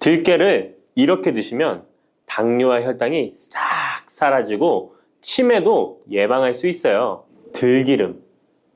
들깨를 이렇게 드시면 당뇨와 혈당이 싹 사라지고 치매도 예방할 수 있어요. 들기름,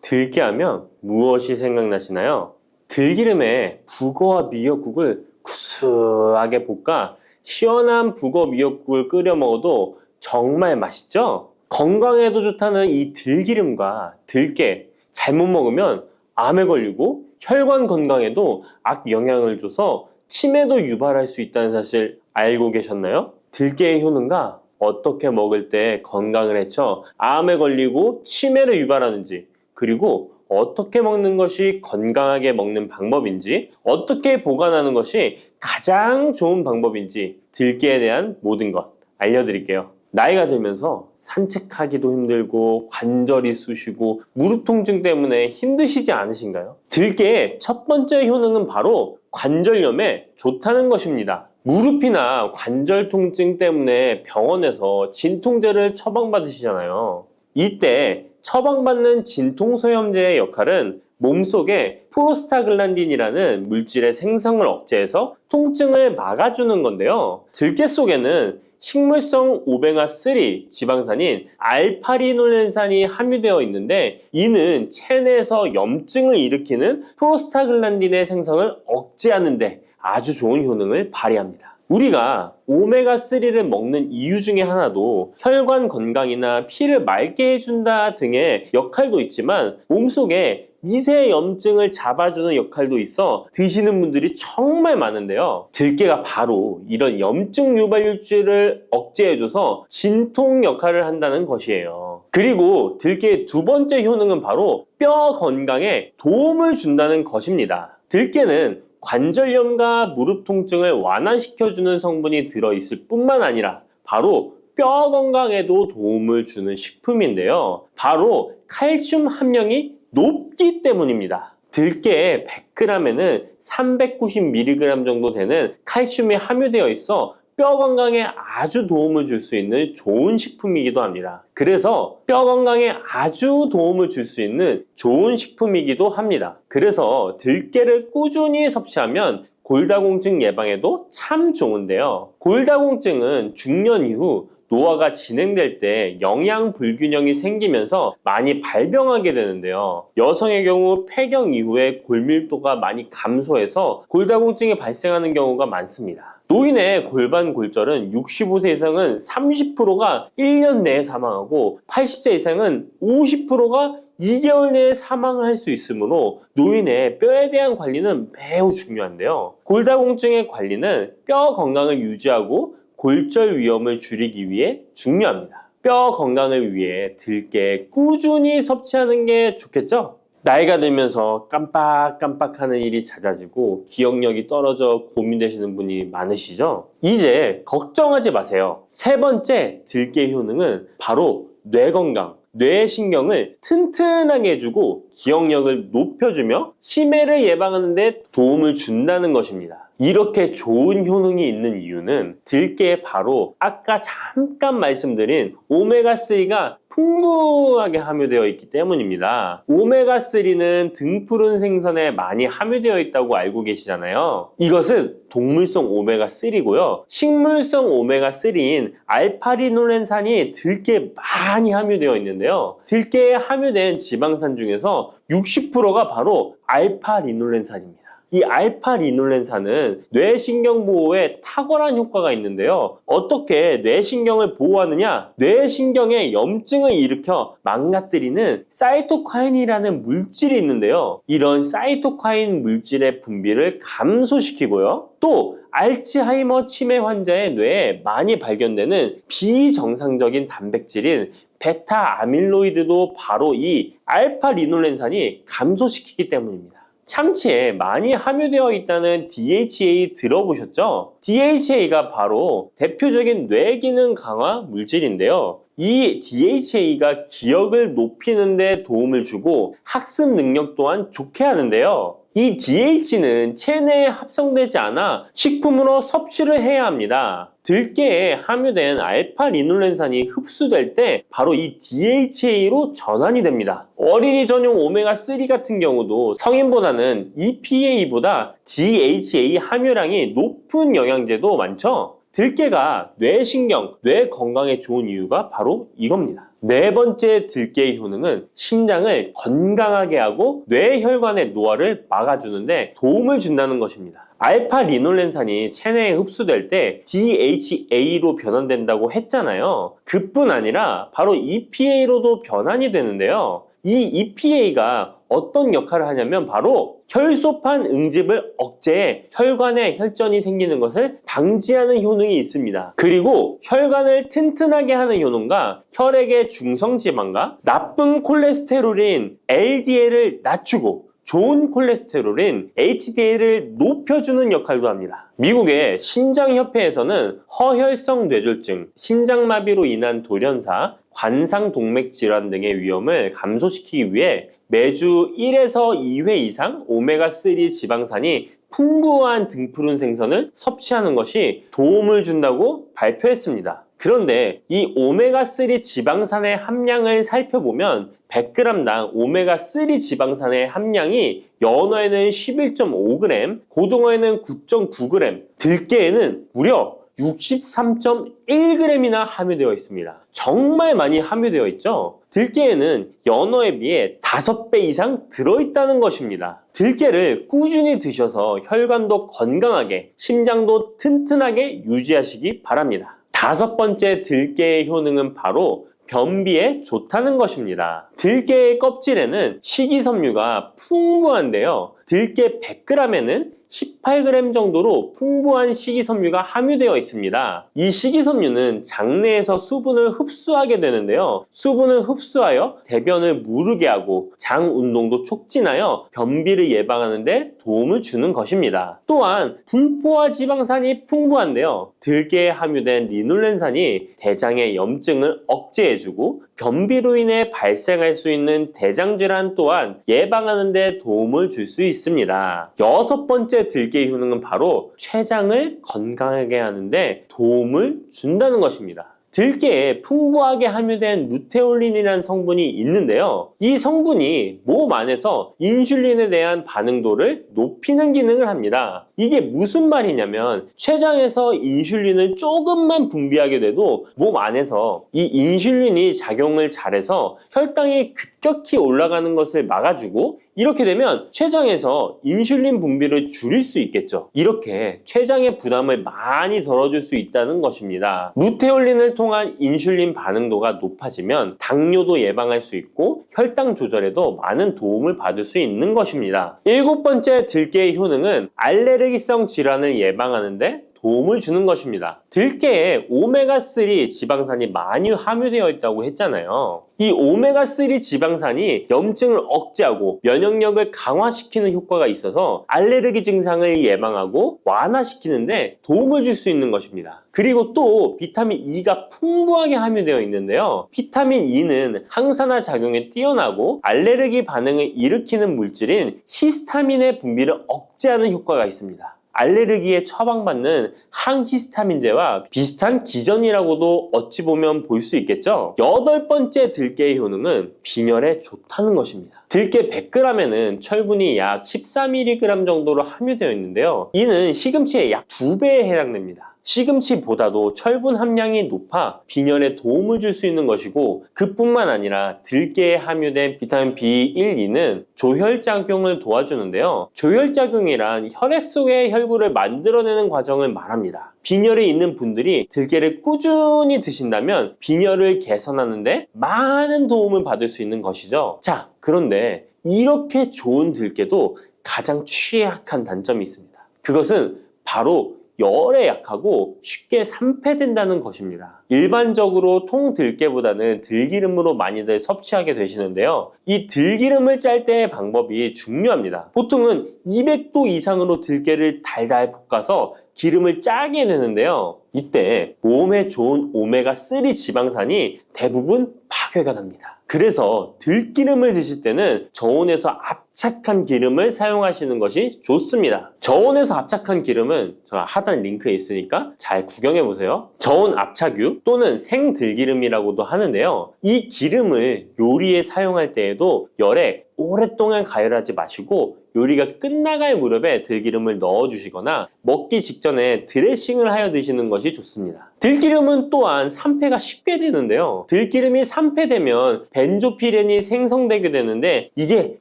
들깨하면 무엇이 생각나시나요? 들기름에 북어와 미역국을 구수하게 볶아 시원한 북어 미역국을 끓여 먹어도 정말 맛있죠? 건강에도 좋다는 이 들기름과 들깨 잘못 먹으면 암에 걸리고 혈관 건강에도 악영향을 줘서 치매도 유발할 수 있다는 사실 알고 계셨나요? 들깨의 효능과 어떻게 먹을 때 건강을 해쳐 암에 걸리고 치매를 유발하는지, 그리고 어떻게 먹는 것이 건강하게 먹는 방법인지, 어떻게 보관하는 것이 가장 좋은 방법인지 들깨에 대한 모든 것 알려드릴게요. 나이가 들면서 산책하기도 힘들고 관절이 쑤시고 무릎 통증 때문에 힘드시지 않으신가요? 들깨의 첫 번째 효능은 바로 관절염에 좋다는 것입니다. 무릎이나 관절 통증 때문에 병원에서 진통제를 처방받으시잖아요. 이때 처방받는 진통소염제의 역할은 몸속에 프로스타글란딘이라는 물질의 생성을 억제해서 통증을 막아주는 건데요. 들깨 속에는 식물성 오메가3 지방산인 알파리놀렌산이 함유되어 있는데, 이는 체내에서 염증을 일으키는 프로스타글란딘의 생성을 억제하는 데 아주 좋은 효능을 발휘합니다. 우리가 오메가3를 먹는 이유 중에 하나도 혈관 건강이나 피를 맑게 해준다 등의 역할도 있지만 몸속에 미세 염증을 잡아주는 역할도 있어 드시는 분들이 정말 많은데요. 들깨가 바로 이런 염증 유발물질을 억제해줘서 진통 역할을 한다는 것이에요. 그리고 들깨의 두 번째 효능은 바로 뼈 건강에 도움을 준다는 것입니다. 들깨는 관절염과 무릎 통증을 완화시켜주는 성분이 들어있을 뿐만 아니라 바로 뼈 건강에도 도움을 주는 식품인데요. 바로 칼슘 함량이 높기 때문입니다. 들깨의 100g에는 390mg 정도 되는 칼슘이 함유되어 있어 뼈 건강에 아주 도움을 줄 수 있는 좋은 식품이기도 합니다. 그래서 뼈 건강에 아주 도움을 줄 수 있는 좋은 식품이기도 합니다. 그래서 들깨를 꾸준히 섭취하면 골다공증 예방에도 참 좋은데요. 골다공증은 중년 이후 노화가 진행될 때 영양 불균형이 생기면서 많이 발병하게 되는데요. 여성의 경우 폐경 이후에 골밀도가 많이 감소해서 골다공증이 발생하는 경우가 많습니다. 노인의 골반 골절은 65세 이상은 30%가 1년 내에 사망하고 80세 이상은 50%가 2개월 내에 사망을 할 수 있으므로 노인의 뼈에 대한 관리는 매우 중요한데요. 골다공증의 관리는 뼈 건강을 유지하고 골절 위험을 줄이기 위해 중요합니다. 뼈 건강을 위해 들깨 꾸준히 섭취하는 게 좋겠죠? 나이가 들면서 깜빡깜빡하는 일이 잦아지고 기억력이 떨어져 고민되시는 분이 많으시죠? 이제 걱정하지 마세요. 세 번째 들깨 효능은 바로 뇌 건강, 뇌신경을 튼튼하게 해주고 기억력을 높여주며 치매를 예방하는 데 도움을 준다는 것입니다. 이렇게 좋은 효능이 있는 이유는 들깨에 바로 아까 잠깐 말씀드린 오메가3가 풍부하게 함유되어 있기 때문입니다. 오메가3는 등푸른 생선에 많이 함유되어 있다고 알고 계시잖아요. 이것은 동물성 오메가3고요. 식물성 오메가3인 알파리놀렌산이 들깨에 많이 함유되어 있는데요. 들깨에 함유된 지방산 중에서 60%가 바로 알파리놀렌산입니다. 이 알파리놀렌산은 뇌신경 보호에 탁월한 효과가 있는데요. 어떻게 뇌신경을 보호하느냐? 뇌신경에 염증을 일으켜 망가뜨리는 사이토카인이라는 물질이 있는데요. 이런 사이토카인 물질의 분비를 감소시키고요. 또 알츠하이머 치매 환자의 뇌에 많이 발견되는 비정상적인 단백질인 베타 아밀로이드도 바로 이 알파리놀렌산이 감소시키기 때문입니다. 참치에 많이 함유되어 있다는 DHA 들어보셨죠? DHA가 바로 대표적인 뇌기능 강화 물질인데요. 이 DHA가 기억을 높이는 데 도움을 주고 학습 능력 또한 좋게 하는데요. 이 DH는 체내에 합성되지 않아 식품으로 섭취를 해야 합니다. 들깨에 함유된 알파리놀렌산이 흡수될 때 바로 이 DHA로 전환이 됩니다. 어린이 전용 오메가3 같은 경우도 성인보다는 EPA보다 DHA 함유량이 높은 영양제도 많죠. 들깨가 뇌신경, 뇌 건강에 좋은 이유가 바로 이겁니다. 네 번째 들깨의 효능은 심장을 건강하게 하고 뇌혈관의 노화를 막아주는데 도움을 준다는 것입니다. 알파리놀렌산이 체내에 흡수될 때 DHA로 변환된다고 했잖아요. 그뿐 아니라 바로 EPA로도 변환이 되는데요. 이 EPA가 어떤 역할을 하냐면 바로 혈소판 응집을 억제해 혈관에 혈전이 생기는 것을 방지하는 효능이 있습니다. 그리고 혈관을 튼튼하게 하는 효능과 혈액의 중성지방과 나쁜 콜레스테롤인 LDL을 낮추고 좋은 콜레스테롤인 HDL을 높여주는 역할도 합니다. 미국의 심장협회에서는 허혈성 뇌졸중, 심장마비로 인한 돌연사, 관상동맥 질환 등의 위험을 감소시키기 위해 매주 1에서 2회 이상 오메가3 지방산이 풍부한 등푸른 생선을 섭취하는 것이 도움을 준다고 발표했습니다. 그런데 이 오메가3 지방산의 함량을 살펴보면 100g당 오메가3 지방산의 함량이 연어에는 11.5g, 고등어에는 9.9g, 들깨에는 무려 63.1g이나 함유되어 있습니다. 정말 많이 함유되어 있죠? 들깨에는 연어에 비해 5배 이상 들어있다는 것입니다. 들깨를 꾸준히 드셔서 혈관도 건강하게, 심장도 튼튼하게 유지하시기 바랍니다. 5번째 들깨의 효능은 바로 변비에 좋다는 것입니다. 들깨의 껍질에는 식이섬유가 풍부한데요. 들깨 100g에는 18g 정도로 풍부한 식이섬유가 함유되어 있습니다. 이 식이섬유는 장내에서 수분을 흡수하게 되는데요. 수분을 흡수하여 대변을 무르게 하고 장 운동도 촉진하여 변비를 예방하는 데 도움을 주는 것입니다. 또한 불포화 지방산이 풍부한데요. 들깨에 함유된 리놀렌산이 대장의 염증을 억제해주고 변비로 인해 발생할 수 있는 대장질환 또한 예방하는 데 도움을 줄 수 있습니다. 6번째 들깨의 효능은 바로 췌장을 건강하게 하는데 도움을 준다는 것입니다. 들깨에 풍부하게 함유된 루테올린이라는 성분이 있는데요. 이 성분이 몸 안에서 인슐린에 대한 반응도를 높이는 기능을 합니다. 이게 무슨 말이냐면 췌장에서 인슐린을 조금만 분비하게 돼도 몸 안에서 이 인슐린이 작용을 잘해서 혈당이 급격히 올라가는 것을 막아주고 이렇게 되면 췌장에서 인슐린 분비를 줄일 수 있겠죠. 이렇게 췌장의 부담을 많이 덜어줄 수 있다는 것입니다. 루테올린을 통한 인슐린 반응도가 높아지면 당뇨도 예방할 수 있고 혈당 조절에도 많은 도움을 받을 수 있는 것입니다. 7번째 들깨의 효능은 알레르기성 질환을 예방하는데 도움을 주는 것입니다. 들깨에 오메가3 지방산이 많이 함유되어 있다고 했잖아요. 이 오메가3 지방산이 염증을 억제하고 면역력을 강화시키는 효과가 있어서 알레르기 증상을 예방하고 완화시키는데 도움을 줄 수 있는 것입니다. 그리고 또 비타민 E가 풍부하게 함유되어 있는데요. 비타민 E는 항산화 작용에 뛰어나고 알레르기 반응을 일으키는 물질인 히스타민의 분비를 억제하는 효과가 있습니다. 알레르기에 처방받는 항히스타민제와 비슷한 기전이라고도 어찌 보면 볼 수 있겠죠. 8번째 들깨의 효능은 빈혈에 좋다는 것입니다. 들깨 100g에는 철분이 약 14mg 정도로 함유되어 있는데요. 이는 시금치의 약 2배에 해당됩니다. 시금치보다도 철분 함량이 높아 빈혈에 도움을 줄 수 있는 것이고 그뿐만 아니라 들깨에 함유된 비타민 B1, 2는 조혈작용을 도와주는데요. 조혈작용이란 혈액 속의 혈구를 만들어내는 과정을 말합니다. 빈혈이 있는 분들이 들깨를 꾸준히 드신다면 빈혈을 개선하는데 많은 도움을 받을 수 있는 것이죠. 자, 그런데 이렇게 좋은 들깨도 가장 취약한 단점이 있습니다. 그것은 바로 열에 약하고 쉽게 산패된다는 것입니다. 일반적으로 통들깨보다는 들기름으로 많이들 섭취하게 되시는데요. 이 들기름을 짤 때의 방법이 중요합니다. 보통은 200도 이상으로 들깨를 달달 볶아서 기름을 짜게 되는데요. 이때 몸에 좋은 오메가3 지방산이 대부분 파괴가 됩니다. 그래서 들기름을 드실 때는 저온에서 압착한 기름을 사용하시는 것이 좋습니다. 저온에서 압착한 기름은 제가 하단 링크에 있으니까 잘 구경해 보세요. 저온 압착유 또는 생들기름이라고도 하는데요. 이 기름을 요리에 사용할 때에도 열에 오랫동안 가열하지 마시고 요리가 끝나갈 무렵에 들기름을 넣어주시거나 먹기 직전에 드레싱을 하여 드시는 것이 좋습니다. 들기름은 또한 산패가 쉽게 되는데요. 들기름이 산패되면 벤조피렌이 생성되게 되는데 이게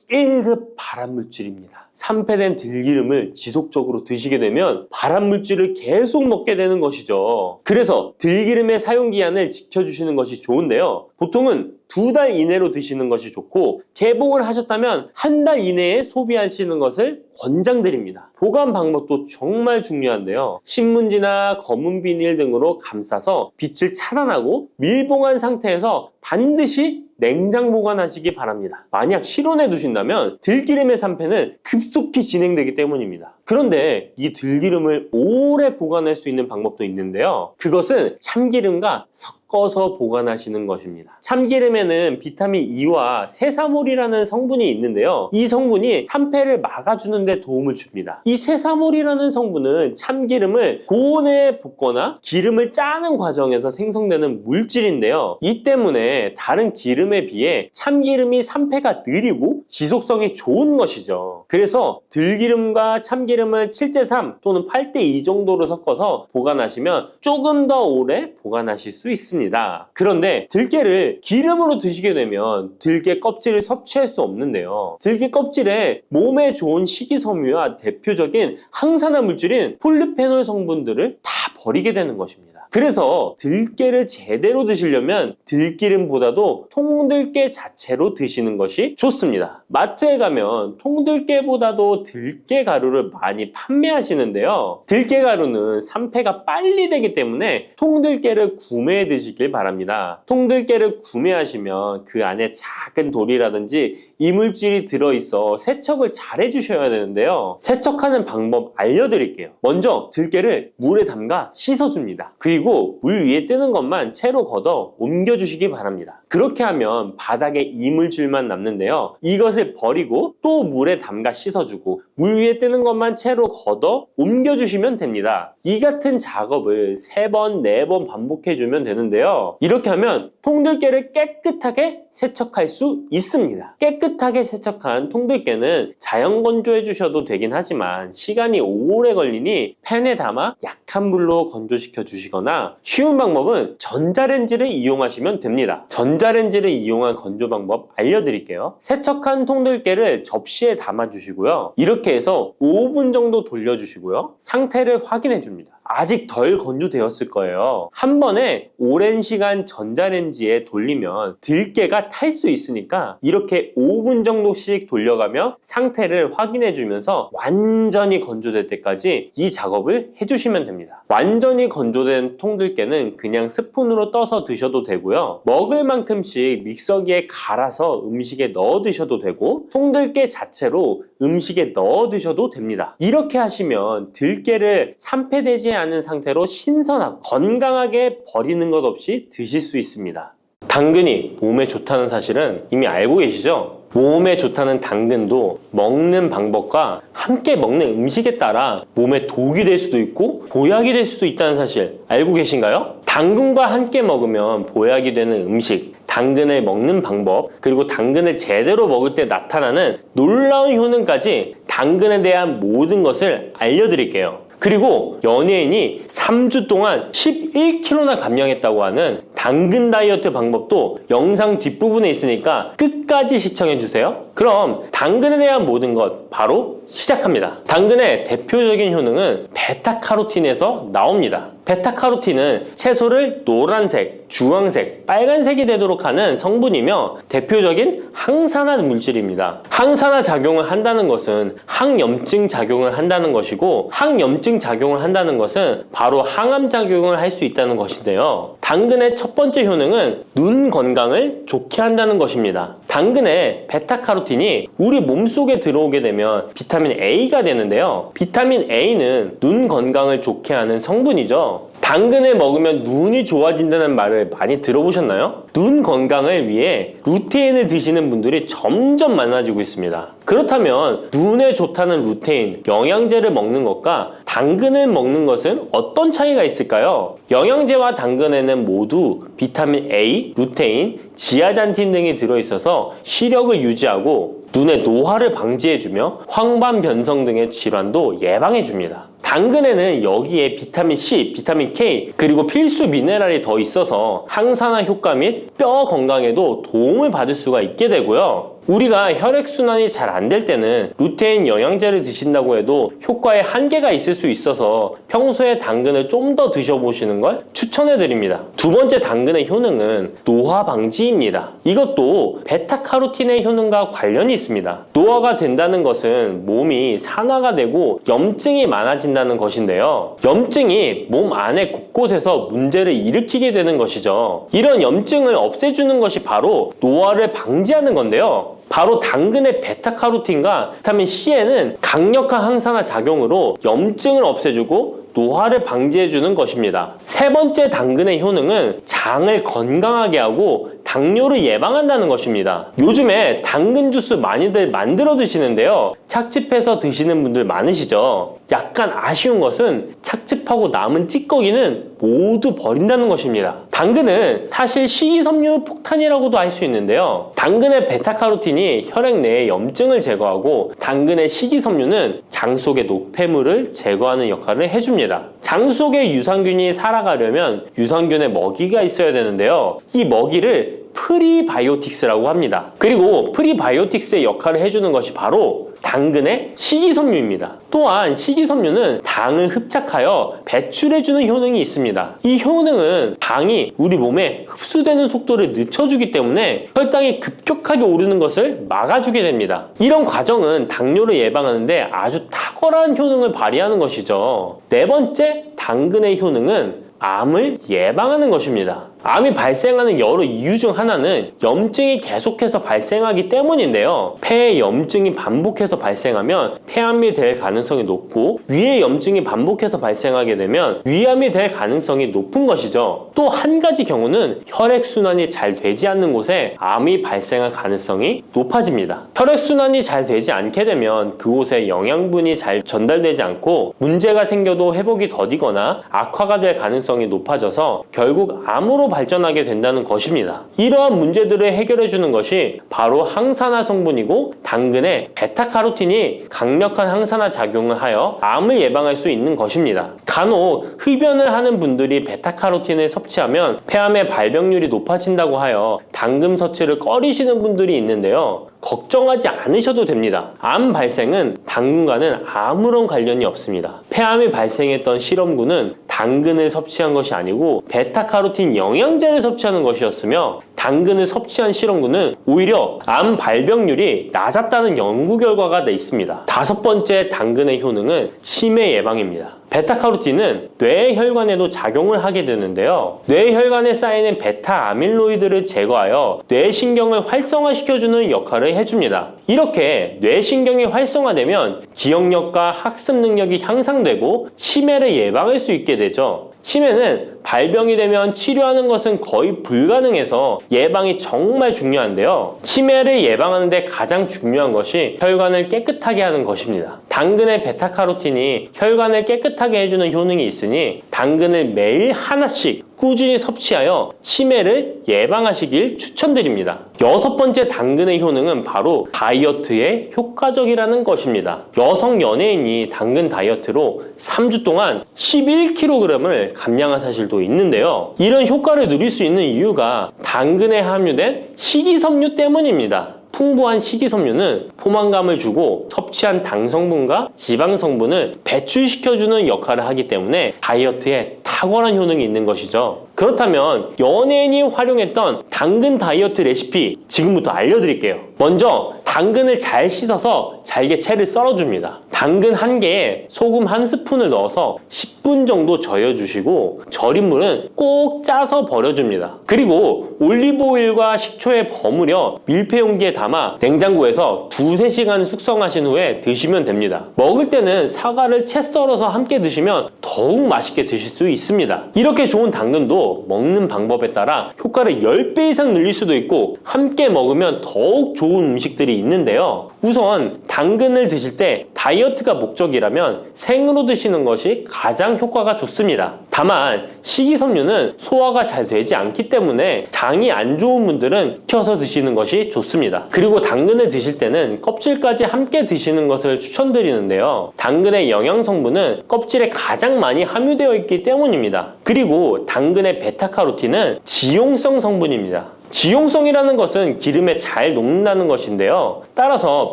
1급 발암물질입니다. 산패된 들기름을 지속적으로 드시게 되면 발암물질을 계속 먹게 되는 것이죠. 그래서 들기름의 사용기한을 지켜주시는 것이 좋은데요. 보통은 2달 이내로 드시는 것이 좋고 개봉을 하셨다면 1달 이내에 소비하시는 것을 권장드립니다. 보관 방법도 정말 중요한데요. 신문지나 검은 비닐 등으로 감싸서 빛을 차단하고 밀봉한 상태에서 반드시 냉장 보관하시기 바랍니다. 만약 실온에 두신다면 들기름의 산패는 급속히 진행되기 때문입니다. 그런데 이 들기름을 오래 보관할 수 있는 방법도 있는데요. 그것은 참기름과 섞어서 보관하시는 것입니다. 참기름에는 비타민 E와 세사몰이라는 성분이 있는데요. 이 성분이 산패를 막아주는 데 도움을 줍니다. 이 세사몰이라는 성분은 참기름을 고온에 볶거나 기름을 짜는 과정에서 생성되는 물질인데요. 이 때문에 다른 기름에 비해 참기름이 산패가 느리고 지속성이 좋은 것이죠. 그래서 들기름과 참기름을 7:3 또는 8:2 정도로 섞어서 보관하시면 조금 더 오래 보관하실 수 있습니다. 그런데 들깨를 기름으로 드시게 되면 들깨 껍질을 섭취할 수 없는데요. 들깨 껍질에 몸에 좋은 식이섬유와 대표적인 항산화 물질인 폴리페놀 성분들을 다 버리게 되는 것입니다. 그래서 들깨를 제대로 드시려면 들기름보다도 통들깨 자체로 드시는 것이 좋습니다. 마트에 가면 통들깨보다도 들깨 가루를 많이 판매하시는데요. 들깨 가루는 산패가 빨리 되기 때문에 통들깨를 구매해 드시길 바랍니다. 통들깨를 구매하시면 그 안에 작은 돌이라든지 이물질이 들어있어 세척을 잘 해주셔야 되는데요. 세척하는 방법 알려드릴게요. 먼저 들깨를 물에 담가 씻어줍니다. 그리고 물 위에 뜨는 것만 채로 걷어 옮겨주시기 바랍니다. 그렇게 하면 바닥에 이물질만 남는데요. 이것을 버리고 또 물에 담가 씻어주고 물 위에 뜨는 것만 채로 걷어 옮겨주시면 됩니다. 이 같은 작업을 3번, 4번 반복해주면 되는데요. 이렇게 하면 통들깨를 깨끗하게 세척할 수 있습니다. 깨끗하게 세척한 통들깨는 자연 건조해 주셔도 되긴 하지만 시간이 오래 걸리니 팬에 담아 약한 불로 건조시켜 주시거나 쉬운 방법은 전자레인지를 이용하시면 됩니다. 전자레인지를 이용한 건조 방법 알려드릴게요. 세척한 통들깨를 접시에 담아 주시고요. 이렇게 해서 5분 정도 돌려주시고요. 상태를 확인해 줍니다. 아직 덜 건조되었을 거예요. 한 번에 오랜 시간 전자레인지에 돌리면 들깨가 탈 수 있으니까 이렇게 5분 정도씩 돌려가며 상태를 확인해 주면서 완전히 건조될 때까지 이 작업을 해주시면 됩니다. 완전히 건조된 통들깨는 그냥 스푼으로 떠서 드셔도 되고요. 먹을 만큼씩 믹서기에 갈아서 음식에 넣어 드셔도 되고 통들깨 자체로 음식에 넣어 드셔도 됩니다. 이렇게 하시면 들깨를 산패되지 않은 상태로 신선하고 건강하게 버리는 것 없이 드실 수 있습니다. 당근이 몸에 좋다는 사실은 이미 알고 계시죠? 몸에 좋다는 당근도 먹는 방법과 함께 먹는 음식에 따라 몸에 독이 될 수도 있고 보약이 될 수도 있다는 사실 알고 계신가요? 당근과 함께 먹으면 보약이 되는 음식, 당근을 먹는 방법, 그리고 당근을 제대로 먹을 때 나타나는 놀라운 효능까지 당근에 대한 모든 것을 알려드릴게요. 그리고 연예인이 3주 동안 11kg나 감량했다고 하는 당근 다이어트 방법도 영상 뒷부분에 있으니까 끝까지 시청해주세요. 그럼 당근에 대한 모든 것 바로 시작합니다. 당근의 대표적인 효능은 베타카로틴에서 나옵니다. 베타카로틴은 채소를 노란색, 주황색, 빨간색이 되도록 하는 성분이며 대표적인 항산화 물질입니다. 항산화 작용을 한다는 것은 항염증 작용을 한다는 것이고, 항염증 작용을 한다는 것은 바로 항암 작용을 할 수 있다는 것인데요. 당근의 첫 번째 효능은 눈 건강을 좋게 한다는 것입니다. 당근의 베타카로틴이 우리 몸속에 들어오게 되면 비타민 A가 되는데요. 비타민 A는 눈 건강을 좋게 하는 성분이죠. 당근을 먹으면 눈이 좋아진다는 말을 많이 들어보셨나요? 눈 건강을 위해 루테인을 드시는 분들이 점점 많아지고 있습니다. 그렇다면 눈에 좋다는 루테인, 영양제를 먹는 것과 당근을 먹는 것은 어떤 차이가 있을까요? 영양제와 당근에는 모두 비타민 A, 루테인, 지아잔틴 등이 들어있어서 시력을 유지하고 눈의 노화를 방지해주며 황반 변성 등의 질환도 예방해줍니다. 당근에는 여기에 비타민 C, 비타민 K, 그리고 필수 미네랄이 더 있어서 항산화 효과 및 뼈 건강에도 도움을 받을 수가 있게 되고요. 우리가 혈액순환이 잘 안 될 때는 루테인 영양제를 드신다고 해도 효과에 한계가 있을 수 있어서 평소에 당근을 좀 더 드셔보시는 걸 추천해 드립니다. 두 번째 당근의 효능은 노화 방지입니다. 이것도 베타카로틴의 효능과 관련이 있습니다. 노화가 된다는 것은 몸이 산화가 되고 염증이 많아진다는 것인데요. 염증이 몸 안에 곳곳에서 문제를 일으키게 되는 것이죠. 이런 염증을 없애주는 것이 바로 노화를 방지하는 건데요. 바로 당근의 베타카로틴과 비타민 C에는 강력한 항산화 작용으로 염증을 없애주고 노화를 방지해주는 것입니다. 세 번째 당근의 효능은 장을 건강하게 하고 당뇨를 예방한다는 것입니다. 요즘에 당근 주스 많이들 만들어 드시는데요. 착즙해서 드시는 분들 많으시죠? 약간 아쉬운 것은 착즙하고 남은 찌꺼기는 모두 버린다는 것입니다. 당근은 사실 식이섬유 폭탄이라고도 할 수 있는데요. 당근의 베타카로틴이 혈액 내의 염증을 제거하고 당근의 식이섬유는 장 속의 노폐물을 제거하는 역할을 해줍니다. 장 속에 유산균이 살아가려면 유산균의 먹이가 있어야 되는데요. 이 먹이를 프리바이오틱스라고 합니다. 그리고 프리바이오틱스의 역할을 해주는 것이 바로 당근의 식이섬유입니다. 또한 식이섬유는 당을 흡착하여 배출해주는 효능이 있습니다. 이 효능은 당이 우리 몸에 흡수되는 속도를 늦춰주기 때문에 혈당이 급격하게 오르는 것을 막아주게 됩니다. 이런 과정은 당뇨를 예방하는데 아주 탁월한 효능을 발휘하는 것이죠. 네 번째 당근의 효능은 암을 예방하는 것입니다. 암이 발생하는 여러 이유 중 하나는 염증이 계속해서 발생하기 때문인데요. 폐에 염증이 반복해서 발생하면 폐암이 될 가능성이 높고 위에 염증이 반복해서 발생하게 되면 위암이 될 가능성이 높은 것이죠. 또 한 가지 경우는 혈액순환이 잘 되지 않는 곳에 암이 발생할 가능성이 높아집니다. 혈액순환이 잘 되지 않게 되면 그곳에 영양분이 잘 전달되지 않고 문제가 생겨도 회복이 더디거나 악화가 될 가능성이 높아져서 결국 암으로 발전하게 된다는 것입니다. 이러한 문제들을 해결해 주는 것이 바로 항산화 성분이고 당근의 베타카로틴이 강력한 항산화 작용을 하여 암을 예방할 수 있는 것입니다. 간혹 흡연을 하는 분들이 베타카로틴을 섭취하면 폐암의 발병률이 높아진다고 하여 당근 섭취를 꺼리시는 분들이 있는데요. 걱정하지 않으셔도 됩니다. 암 발생은 당근과는 아무런 관련이 없습니다. 폐암이 발생했던 실험군은 당근을 섭취한 것이 아니고 베타카로틴 영양제를 섭취하는 것이었으며 당근을 섭취한 실험군은 오히려 암 발병률이 낮았다는 연구 결과가 있습니다. 다섯 번째 당근의 효능은 치매 예방입니다. 베타카로틴은 뇌혈관에도 작용을 하게 되는데요. 뇌혈관에 쌓이는 베타 아밀로이드를 제거하여 뇌신경을 활성화시켜주는 역할을 해줍니다. 이렇게 뇌신경이 활성화되면 기억력과 학습 능력이 향상되고 치매를 예방할 수 있게 되죠. 치매는 발병이 되면 치료하는 것은 거의 불가능해서 예방이 정말 중요한데요. 치매를 예방하는 데 가장 중요한 것이 혈관을 깨끗하게 하는 것입니다. 당근의 베타카로틴이 혈관을 깨끗하게 해주는 효능이 있으니 당근을 매일 하나씩 꾸준히 섭취하여 치매를 예방하시길 추천드립니다. 여섯 번째 당근의 효능은 바로 다이어트에 효과적이라는 것입니다. 여성 연예인이 당근 다이어트로 3주 동안 11kg을 감량한 사실도 있는데요. 이런 효과를 누릴 수 있는 이유가 당근에 함유된 식이섬유 때문입니다. 풍부한 식이섬유는 포만감을 주고 섭취한 당 성분과 지방 성분을 배출시켜주는 역할을 하기 때문에 다이어트에 탁월한 효능이 있는 것이죠. 그렇다면 연예인이 활용했던 당근 다이어트 레시피 지금부터 알려드릴게요. 먼저 당근을 잘 씻어서 잘게 채를 썰어줍니다. 당근 1개에 소금 1스푼을 넣어서 10분 정도 저어주시고 절인 물은 꼭 짜서 버려줍니다. 그리고 올리브오일과 식초에 버무려 밀폐용기에 담아 냉장고에서 2~3시간 숙성하신 후에 드시면 됩니다. 먹을 때는 사과를 채 썰어서 함께 드시면 더욱 맛있게 드실 수 있습니다. 이렇게 좋은 당근도 먹는 방법에 따라 효과를 10배 이상 늘릴 수도 있고 함께 먹으면 더욱 좋은 음식들이 있는데요. 우선 당근을 드실 때 다이어트가 목적이라면 생으로 드시는 것이 가장 효과가 좋습니다. 다만 식이섬유는 소화가 잘 되지 않기 때문에 장이 안 좋은 분들은 익혀서 드시는 것이 좋습니다. 그리고 당근을 드실 때는 껍질까지 함께 드시는 것을 추천드리는데요. 당근의 영양 성분은 껍질에 가장 많이 함유되어 있기 때문입니다. 그리고 당근의 베타카로틴은 지용성 성분입니다. 지용성이라는 것은 기름에 잘 녹는다는 것인데요. 따라서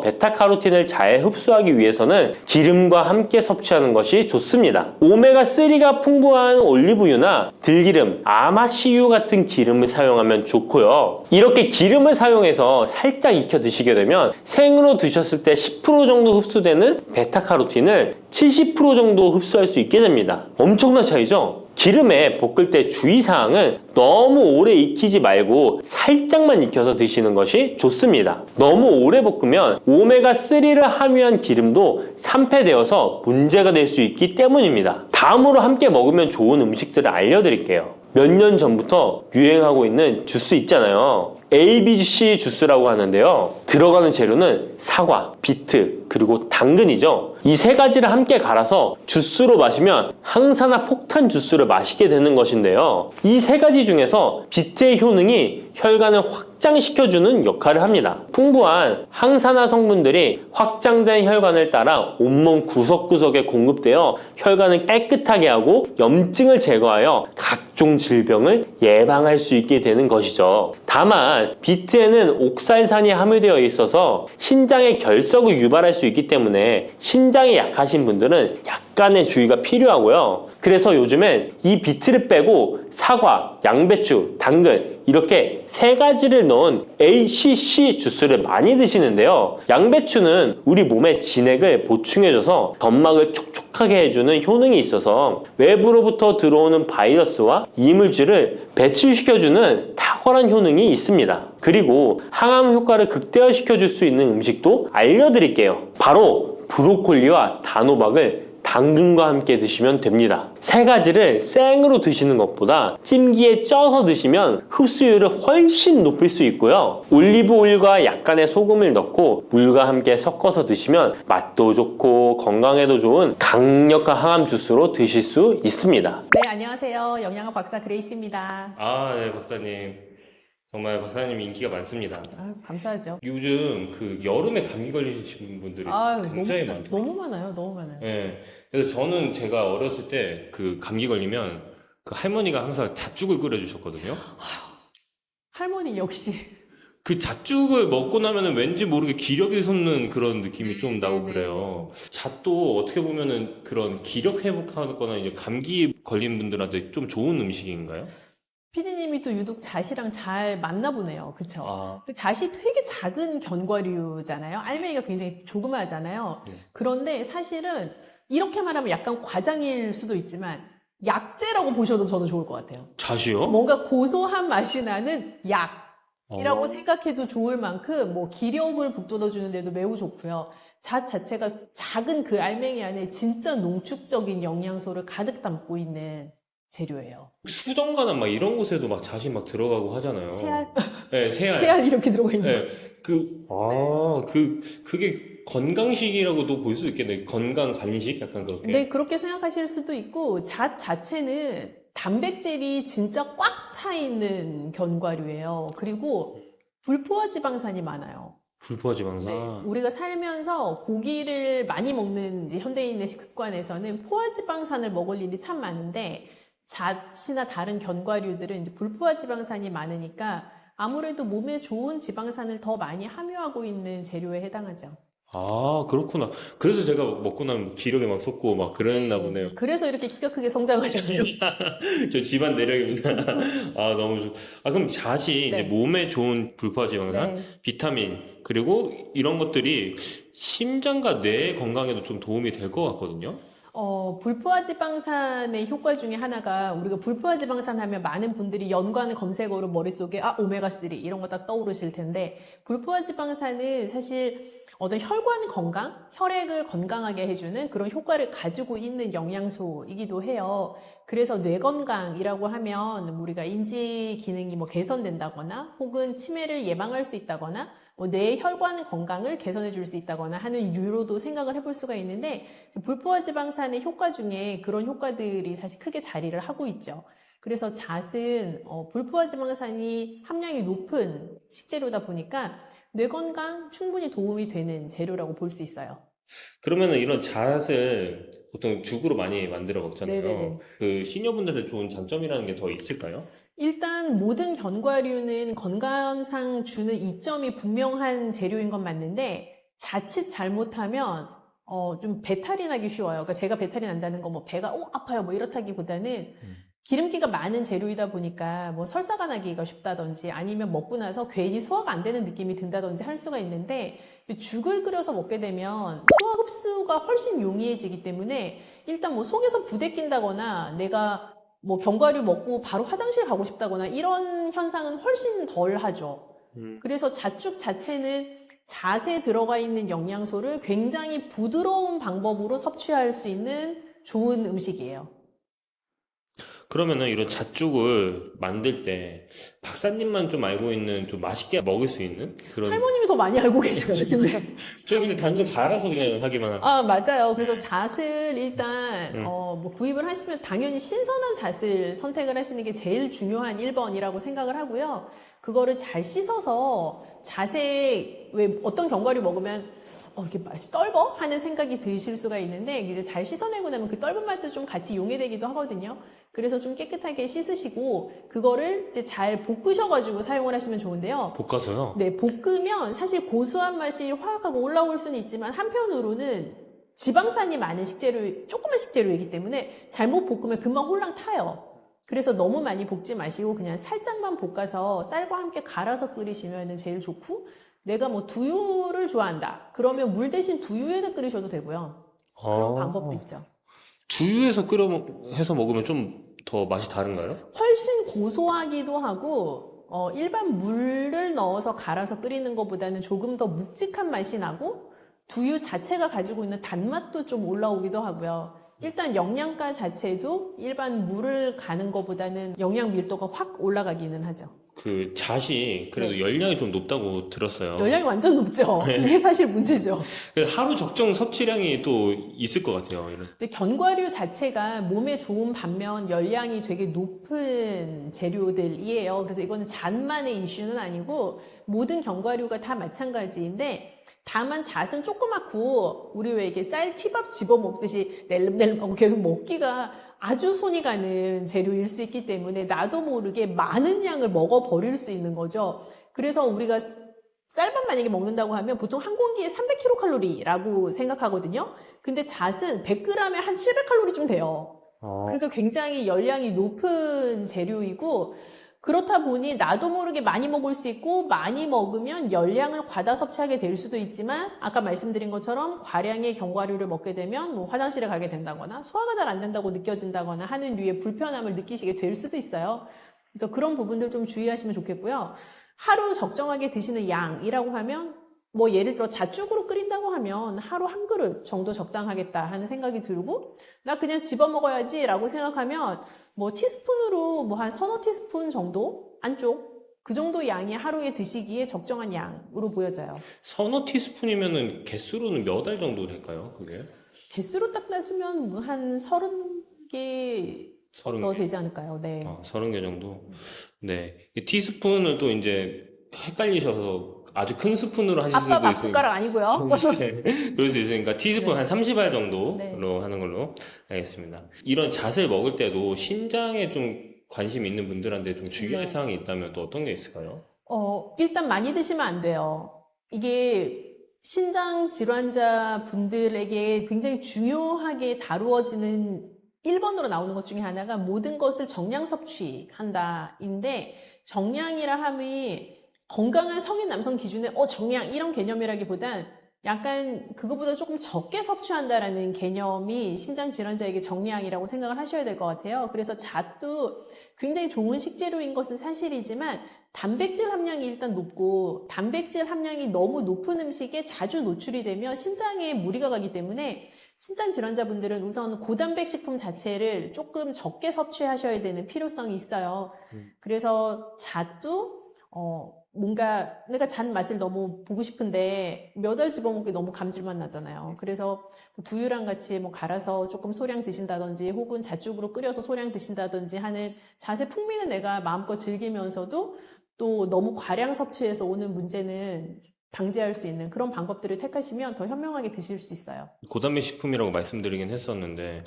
베타카로틴을 잘 흡수하기 위해서는 기름과 함께 섭취하는 것이 좋습니다. 오메가3가 풍부한 올리브유나 들기름, 아마씨유 같은 기름을 사용하면 좋고요. 이렇게 기름을 사용해서 살짝 익혀 드시게 되면 생으로 드셨을 때 10% 정도 흡수되는 베타카로틴을 70% 정도 흡수할 수 있게 됩니다. 엄청난 차이죠? 기름에 볶을 때 주의사항은 너무 오래 익히지 말고 살짝만 익혀서 드시는 것이 좋습니다. 너무 오래 볶으면 오메가3를 함유한 기름도 산패되어서 문제가 될 수 있기 때문입니다. 다음으로 함께 먹으면 좋은 음식들을 알려드릴게요. 몇 년 전부터 유행하고 있는 주스 있잖아요. ABC 주스라고 하는데요. 들어가는 재료는 사과, 비트, 그리고 당근이죠. 이 3가지를 함께 갈아서 주스로 마시면 항산화 폭탄 주스를 마시게 되는 것인데요. 이 3가지 중에서 비트의 효능이 혈관을 확장시켜주는 역할을 합니다. 풍부한 항산화 성분들이 확장된 혈관을 따라 온몸 구석구석에 공급되어 혈관을 깨끗하게 하고 염증을 제거하여 각종 질병을 예방할 수 있게 되는 것이죠. 다만 비트에는 옥살산이 함유되어 있어서 신장의 결석을 유발할 수 있기 때문에 신장이 약하신 분들은 약간의 주의가 필요하고요. 그래서 요즘엔 이 비트를 빼고 사과, 양배추, 당근 이렇게 3가지를 넣은 ACC 주스를 많이 드시는데요. 양배추는 우리 몸의 진액을 보충해줘서 점막을 촉촉하게 해주는 효능이 있어서 외부로부터 들어오는 바이러스와 이물질을 배출시켜주는 탁월한 효능이 있습니다. 그리고 항암 효과를 극대화시켜줄 수 있는 음식도 알려드릴게요. 바로 브로콜리와 단호박을 당근과 함께 드시면 됩니다. 3가지를 생으로 드시는 것보다 찜기에 쪄서 드시면 흡수율을 훨씬 높일 수 있고요. 올리브 오일과 약간의 소금을 넣고 물과 함께 섞어서 드시면 맛도 좋고 건강에도 좋은 강력한 항암 주스로 드실 수 있습니다. 네, 안녕하세요. 영양학 박사 그레이스입니다. 네, 박사님. 정말 박사님 인기가 많습니다. 감사하죠. 요즘 그 여름에 감기 걸리시는 분들이 굉장히 많더라고요. 너무 많아요. 너무 많아요. 네. 그래서 저는 제가 어렸을 때 그 감기 걸리면 그 할머니가 항상 잣죽을 끓여주셨거든요. 할머니 역시. 그 잣죽을 먹고 나면은 왠지 모르게 기력이 솟는 그런 느낌이 좀 나고 네네. 그래요. 잣도 어떻게 보면은 그런 기력 회복하거나 이제 감기 걸린 분들한테 좀 좋은 음식인가요? 피디님이 또 유독 잣이랑 잘 맞나 보네요. 그쵸? 아, 잣이 되게 작은 견과류잖아요. 알맹이가 굉장히 조그마하잖아요. 네. 그런데 사실은 이렇게 말하면 약간 과장일 수도 있지만 약재라고 보셔도 저는 좋을 것 같아요. 잣이요? 뭔가 고소한 맛이 나는 약이라고 어. 생각해도 좋을 만큼 뭐 기력을 북돋아주는 데도 매우 좋고요. 잣 자체가 작은 그 알맹이 안에 진짜 농축적인 영양소를 가득 담고 있는 재료예요. 수정가나 막 이런 곳에도 막 잣이 막 들어가고 하잖아요. 새알? 네, 새알. 새알 이렇게 들어가 있는 거. 네, 그게 건강식이라고도 볼 수 있겠네. 건강 간식? 약간 그렇게. 네, 그렇게 생각하실 수도 있고, 잣 자체는 단백질이 진짜 꽉 차 있는 견과류예요. 그리고 불포화 지방산이 많아요. 불포화 지방산. 네, 우리가 살면서 고기를 많이 먹는 이제 현대인의 식습관에서는 포화 지방산을 먹을 일이 참 많은데, 잣이나 다른 견과류들은 이제 불포화 지방산이 많으니까 아무래도 몸에 좋은 지방산을 더 많이 함유하고 있는 재료에 해당하죠. 아, 그렇구나. 그래서 제가 먹고 나면 기력이 막 솟고 막 그랬나 보네요. 그래서 이렇게 키가 크게 성장하셨네요. 저 집안 내력입니다. 아, 너무 좋. 아, 그럼 잣이 이제 네. 몸에 좋은 불포화 지방산, 네. 비타민, 그리고 이런 것들이 심장과 뇌 건강에도 좀 도움이 될 것 같거든요. 불포화 지방산의 효과 중에 하나가 우리가 불포화 지방산 하면 많은 분들이 연관 검색어로 머릿속에 오메가3 이런 거 딱 떠오르실 텐데 불포화 지방산은 사실 어떤 혈관 건강, 혈액을 건강하게 해주는 그런 효과를 가지고 있는 영양소이기도 해요. 그래서 뇌 건강이라고 하면 우리가 인지 기능이 뭐 개선된다거나 혹은 치매를 예방할 수 있다거나 뇌 혈관 건강을 개선해 줄 수 있다거나 하는 유로도 생각을 해볼 수가 있는데 불포화 지방산의 효과 중에 그런 효과들이 사실 크게 자리를 하고 있죠. 그래서 잣은 불포화 지방산이 함량이 높은 식재료다 보니까 뇌 건강 충분히 도움이 되는 재료라고 볼 수 있어요. 그러면은 이런 잣을 보통 죽으로 많이 만들어 먹잖아요. 네네네. 그 시니어분들한테 좋은 장점이라는 게 더 있을까요? 일단 모든 견과류는 건강상 주는 이점이 분명한 재료인 건 맞는데 자칫 잘못하면 좀 배탈이 나기 쉬워요. 그러니까 제가 배탈이 난다는 거 뭐 배가 아파요 뭐 이렇다기보다는 기름기가 많은 재료이다 보니까 뭐 설사가 나기가 쉽다든지 아니면 먹고 나서 괜히 소화가 안 되는 느낌이 든다든지 할 수가 있는데 죽을 끓여서 먹게 되면 소화 흡수가 훨씬 용이해지기 때문에 일단 뭐 속에서 부대낀다거나 내가 뭐 견과류 먹고 바로 화장실 가고 싶다거나 이런 현상은 훨씬 덜 하죠. 그래서 잣죽 자체는 잣에 들어가 있는 영양소를 굉장히 부드러운 방법으로 섭취할 수 있는 좋은 음식이에요. 그러면은 이런 잣죽을 만들 때 박사님만 좀 알고 있는 좀 맛있게 먹을 수 있는 그런. 할머님이 더 많이 알고 계셔요, 근데. 저희 근데 단순 갈아서 그냥 하기만 하고. 맞아요. 그래서 잣을 일단, 뭐 구입을 하시면 당연히 신선한 잣을 선택을 하시는 게 제일 중요한 1번이라고 생각을 하고요. 그거를 잘 씻어서 잣에 왜 어떤 견과류 먹으면 이게 맛이 떫어? 하는 생각이 드실 수가 있는데 이제 잘 씻어내고 나면 그 떫은 맛도 좀 같이 용해되기도 하거든요. 그래서 좀 깨끗하게 씻으시고 그거를 이제 잘 볶으셔가지고 사용을 하시면 좋은데요. 볶아서요? 네, 볶으면 사실 고소한 맛이 확 하고 올라올 수는 있지만 한편으로는 지방산이 많은 식재료, 조그만 식재료이기 때문에 잘못 볶으면 금방 홀랑 타요. 그래서 너무 많이 볶지 마시고 그냥 살짝만 볶아서 쌀과 함께 갈아서 끓이시면 제일 좋고 내가 뭐 두유를 좋아한다. 그러면 물 대신 두유에다 끓이셔도 되고요. 그런 방법도 있죠. 두유에서 해서 먹으면 좀 더 맛이 다른가요? 훨씬 고소하기도 하고 일반 물을 넣어서 갈아서 끓이는 것보다는 조금 더 묵직한 맛이 나고 두유 자체가 가지고 있는 단맛도 좀 올라오기도 하고요. 일단 영양가 자체도 일반 물을 가는 것보다는 영양 밀도가 확 올라가기는 하죠. 그 잣이 그래도 네. 열량이 좀 높다고 들었어요. 열량이 완전 높죠. 그게 사실 문제죠. 하루 적정 섭취량이 또 있을 것 같아요. 이런. 이제 견과류 자체가 몸에 좋은 반면 열량이 되게 높은 재료들이에요. 그래서 이거는 잣만의 이슈는 아니고 모든 견과류가 다 마찬가지인데 다만 잣은 조그맣고 우리 왜 이렇게 쌀 튀밥 집어 먹듯이 낼름낼름하고 계속 먹기가 아주 손이 가는 재료일 수 있기 때문에 나도 모르게 많은 양을 먹어 버릴 수 있는 거죠. 그래서 우리가 쌀밥 만약에 먹는다고 하면 보통 한 공기에 300kcal라고 생각하거든요. 근데 잣은 100g에 한 700칼로리쯤 돼요. 그러니까 굉장히 열량이 높은 재료이고 그렇다 보니 나도 모르게 많이 먹을 수 있고 많이 먹으면 열량을 과다 섭취하게 될 수도 있지만 아까 말씀드린 것처럼 과량의 견과류를 먹게 되면 뭐 화장실에 가게 된다거나 소화가 잘 안 된다고 느껴진다거나 하는 류의 불편함을 느끼시게 될 수도 있어요. 그래서 그런 부분들 좀 주의하시면 좋겠고요. 하루 적정하게 드시는 양이라고 하면 뭐 예를 들어 잣죽으로 끓인다고 하면 하루 한 그릇 정도 적당하겠다 하는 생각이 들고 나 그냥 집어 먹어야지 라고 생각하면 뭐 티스푼으로 뭐 한 서너 티스푼 정도 안쪽 그 정도 양이 하루에 드시기에 적정한 양으로 보여져요. 서너 티스푼이면은 개수로는 몇 알 정도 될까요? 그게? 개수로 딱 따지면 뭐 한 30개 더 30개. 되지 않을까요? 네. 30개 정도. 네. 이 티스푼을 또 이제 헷갈리셔서 아주 큰 스푼으로 하실 아빠 수도 밥 있으니까. 숟가락 아니고요. 네. 그럴 수 있으니까 티스푼 네. 한 30알 정도로 네. 하는 걸로 알겠습니다. 이런 잣을 먹을 때도 신장에 좀 관심 있는 분들한테 좀 주의할 네. 사항이 있다면 또 어떤 게 있을까요? 일단 많이 드시면 안 돼요. 이게 신장 질환자 분들에게 굉장히 중요하게 다루어지는 1번으로 나오는 것 중에 하나가 모든 것을 정량 섭취한다인데 정량이라 함이 건강한 성인 남성 기준의 정량 이런 개념이라기보단 약간 그거보다 조금 적게 섭취한다라는 개념이 신장 질환자에게 정량이라고 생각을 하셔야 될 것 같아요. 그래서 잣도 굉장히 좋은 식재료인 것은 사실이지만 단백질 함량이 일단 높고 단백질 함량이 너무 높은 음식에 자주 노출이 되면 신장에 무리가 가기 때문에 신장 질환자분들은 우선 고단백 식품 자체를 조금 적게 섭취하셔야 되는 필요성이 있어요. 그래서 잣도 뭔가 내가 잣 맛을 너무 보고 싶은데 몇 알 집어먹기 너무 감질맛 나잖아요. 그래서 두유랑 같이 뭐 갈아서 조금 소량 드신다든지 혹은 잣죽으로 끓여서 소량 드신다든지 하는 잣의 풍미는 내가 마음껏 즐기면서도 또 너무 과량 섭취해서 오는 문제는 방지할 수 있는 그런 방법들을 택하시면 더 현명하게 드실 수 있어요. 고단백 식품이라고 말씀드리긴 했었는데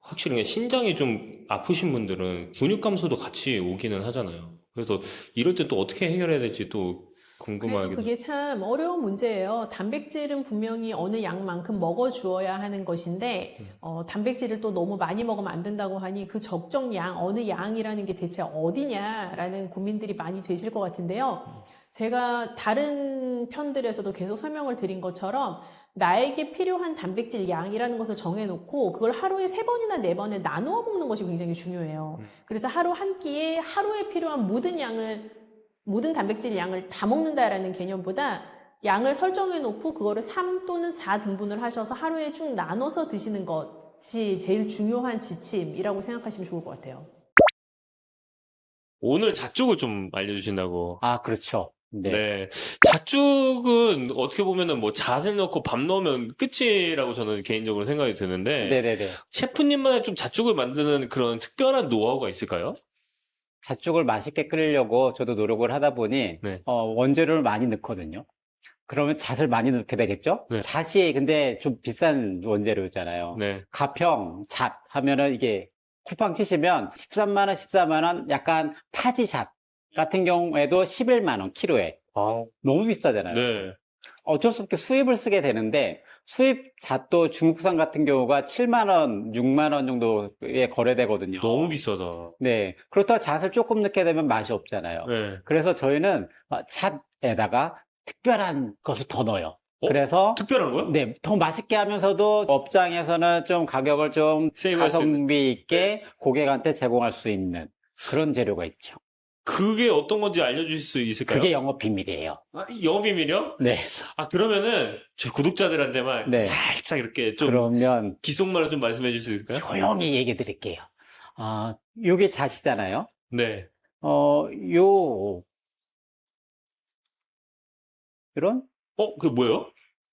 확실히 그냥 신장이 좀 아프신 분들은 근육 감소도 같이 오기는 하잖아요. 그래서 이럴 때 또 어떻게 해결해야 될지 또 그래서 궁금하기도. 그게 참 어려운 문제예요. 단백질은 분명히 어느 양만큼 먹어주어야 하는 것인데, 단백질을 또 너무 많이 먹으면 안 된다고 하니 그 적정 양, 어느 양이라는 게 대체 어디냐라는 고민들이 많이 되실 것 같은데요. 제가 다른 편들에서도 계속 설명을 드린 것처럼 나에게 필요한 단백질 양이라는 것을 정해놓고 그걸 하루에 3번이나 4번에 나누어 먹는 것이 굉장히 중요해요. 그래서 하루 한 끼에 하루에 필요한 모든 단백질 양을 다 먹는다라는 개념보다 양을 설정해 놓고 그거를 3 또는 4등분을 하셔서 하루에 쭉 나눠서 드시는 것이 제일 중요한 지침이라고 생각하시면 좋을 것 같아요. 오늘 잣죽을 좀 알려주신다고. 아, 그렇죠. 네. 네. 잣죽은 어떻게 보면은 뭐 잣을 넣고 밥 넣으면 끝이라고 저는 개인적으로 생각이 드는데 네네네. 셰프님만의 좀 잣죽을 만드는 그런 특별한 노하우가 있을까요? 잣죽을 맛있게 끓이려고 저도 노력을 하다 보니, 네. 원재료를 많이 넣거든요. 그러면 잣을 많이 넣게 되겠죠? 네. 잣이 근데 좀 비싼 원재료잖아요. 네. 가평, 잣 하면은 이게 쿠팡 치시면 13만 원, 14만 원, 약간 파지잣 같은 경우에도 11만 원 키로에. 너무 비싸잖아요. 네. 어쩔 수 없게 수입을 쓰게 되는데 수입 잣도 중국산 같은 경우가 7만 원, 6만 원 정도에 거래되거든요. 너무 비싸다. 네. 그렇다고 잣을 조금 넣게 되면 맛이 없잖아요. 네. 그래서 저희는 잣에다가 특별한 것을 더 넣어요. 그래서 특별한 거요? 네, 더 맛있게 하면서도 업장에서는 좀 가격을 좀 세이브할 수 있는. 가성비 있게 고객한테 제공할 수 있는 그런 재료가 있죠. 그게 어떤 건지 알려주실 수 있을까요? 그게 영업 비밀이에요. 영업 비밀이요? 네. 그러면은 저희 구독자들한테만 네. 살짝 이렇게 좀 그러면 귓속말로 좀 말씀해 주실 수 있을까요? 조용히 얘기 드릴게요. 요게 잣이잖아요. 네. 이런? 그게 뭐예요?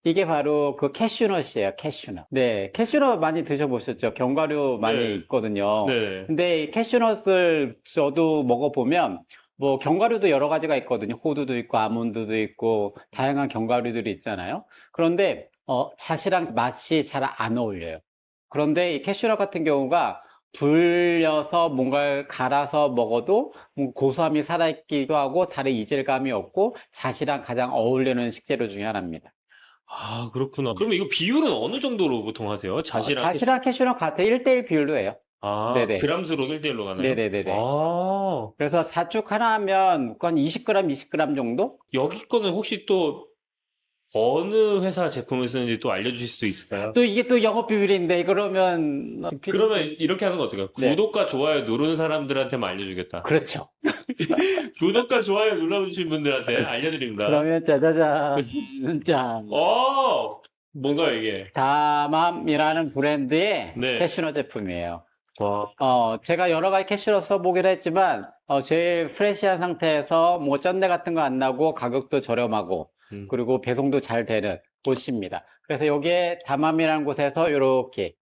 이게 바로 그 캐슈넛이에요, 캐슈넛. 네, 캐슈넛 많이 드셔보셨죠? 견과류 많이 네. 있거든요. 네. 근데 이 캐슈넛을 저도 먹어보면, 뭐, 견과류도 여러 가지가 있거든요. 호두도 있고, 아몬드도 있고, 다양한 견과류들이 있잖아요. 그런데, 잣이랑 맛이 잘 안 어울려요. 그런데 이 캐슈넛 같은 경우가 불려서 뭔가를 갈아서 먹어도 고소함이 살아있기도 하고, 다른 이질감이 없고, 잣이랑 가장 어울리는 식재료 중에 하나입니다. 그렇구나. 그러면 이거 비율은 어느 정도로 보통 하세요? 잣이랑 잣이랑 캐슈넛 같아 1대1 비율로 해요. 네네. 그람수로 1대1로 가나요? 네네네네. 아, 그래서 잣죽 하나 하면 한 20g, 20g 정도? 여기 거는 혹시 또 어느 회사 제품을 쓰는지 또 알려주실 수 있을까요? 또 이게 또 영업 비밀인데 그러면 그러면 이렇게 하는 거 어떨까요? 네. 구독과 좋아요 누른 사람들한테만 알려주겠다. 그렇죠. 구독과 좋아요 눌러주신 분들한테 알려드립니다. 그러면 짜자잔 짠. 뭔가 이게. 다맘이라는 브랜드의 네. 캐슈넛 제품이에요. 와. 제가 여러 가지 캐슈넛 써보긴 했지만 제일 프레시한 상태에서 뭐 쩐내 같은 거 안 나고 가격도 저렴하고 그리고 배송도 잘 되는 곳입니다. 그래서 여기에 다맘이라는 곳에서 이렇게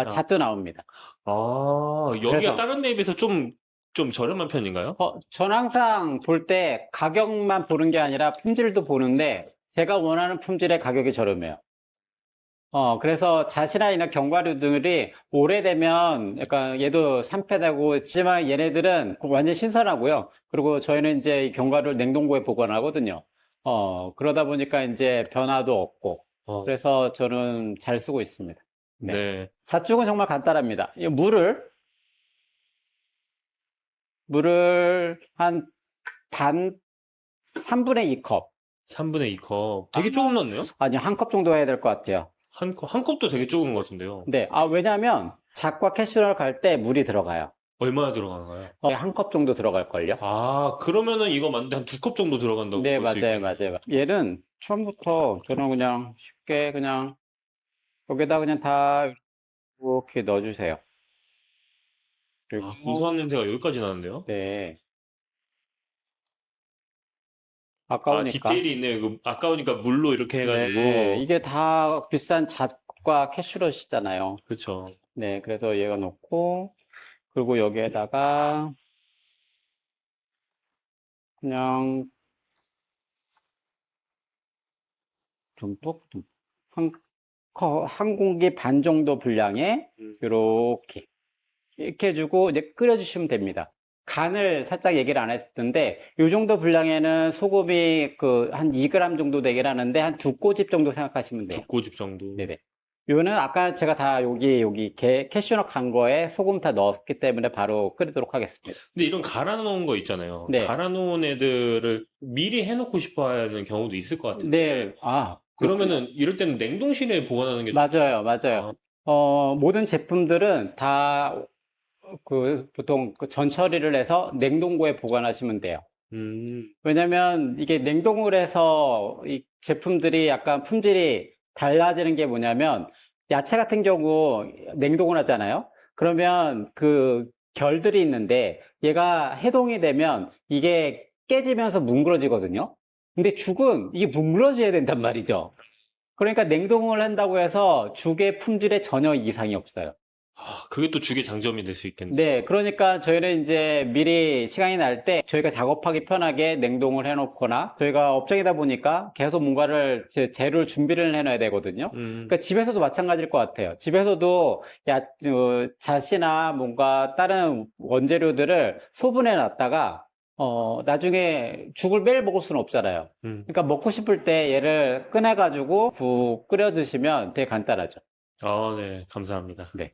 잣도 나옵니다. 여기가 그래서- 다른 데에 비해서 좀 저렴한 편인가요? 전 항상 볼 때 가격만 보는 게 아니라 품질도 보는데 제가 원하는 품질의 가격이 저렴해요. 그래서 잣이나 이런 견과류들이 오래되면 약간 얘도 산패되고 하지만 얘네들은 완전 신선하고요. 그리고 저희는 이제 이 견과류를 냉동고에 보관하거든요. 그러다 보니까 이제 변화도 없고. 어, 그래서 저는 잘 쓰고 있습니다. 네. 네. 잣죽은 정말 간단합니다. 이 물을 한 3분의 2컵. 3분의 2컵. 되게 조금 넣네요? 아니, 한 컵 정도 해야 될 것 같아요. 한 컵도 되게 조금 것 같은데요. 네. 왜냐면 잣과 캐슈넛 갈 때 물이 들어가요. 얼마나 들어가나요? 한 컵 정도 들어갈걸요? 아, 그러면은 이거 맞는데 한 2컵 정도 들어간다고 네, 볼 수 맞아요, 있겠네요. 맞아요. 얘는 처음부터 저는 그냥 쉽게 그냥 여기다 그냥 다 이렇게 넣어주세요. 그리고, 아, 고소한 냄새가 여기까지 나는데요? 네. 아, 아까우니까. 디테일이 있네요. 이거 아까우니까 물로 이렇게 해가지고. 네, 이게 다 비싼 잣과 캐슈넛이잖아요. 그쵸. 네, 그래서 얘가 넣고, 그리고 여기에다가 그냥 한 공기 반 정도 분량에 이렇게 해주고 이제 끓여주시면 됩니다. 간을 살짝 얘기를 안 했던데 이 정도 분량에는 소금이 한 2g 정도 되긴 하는데 한 2꼬집 정도 생각하시면 돼요. 2꼬집 정도. 네네. 요는 아까 제가 다 여기 캐슈넛 간 거에 소금 다 넣었기 때문에 바로 끓이도록 하겠습니다. 근데 이런 갈아 놓은 거 있잖아요. 네. 갈아 놓은 애들을 미리 해놓고 싶어 하는 경우도 있을 것 같은데. 네. 아, 그러면은 이럴 때는 냉동실에 보관하는 게 맞아요, 맞아요. 모든 제품들은 다 보통 전 처리를 해서 냉동고에 보관하시면 돼요. 왜냐면 이게 냉동을 해서 이 제품들이 약간 품질이 달라지는 게 뭐냐면 야채 같은 경우 냉동을 하잖아요. 그러면 그 결들이 있는데 얘가 해동이 되면 이게 깨지면서 뭉그러지거든요. 근데 죽은 이게 뭉그러져야 된단 말이죠. 그러니까 냉동을 한다고 해서 죽의 품질에 전혀 이상이 없어요. 아, 그게 또 죽의 장점이 될 수 있겠네요. 네, 그러니까 저희는 이제 미리 시간이 날 때 저희가 작업하기 편하게 냉동을 해놓거나 저희가 업장이다 보니까 계속 뭔가를 재료를 준비를 해놔야 되거든요. 그러니까 집에서도 마찬가지일 것 같아요. 집에서도 잣이나 뭔가 다른 원재료들을 소분해 놨다가 나중에 죽을 매일 먹을 수는 없잖아요. 그러니까 먹고 싶을 때 얘를 꺼내가지고 푹 끓여 드시면 되게 간단하죠. 아, 네. 감사합니다. 네.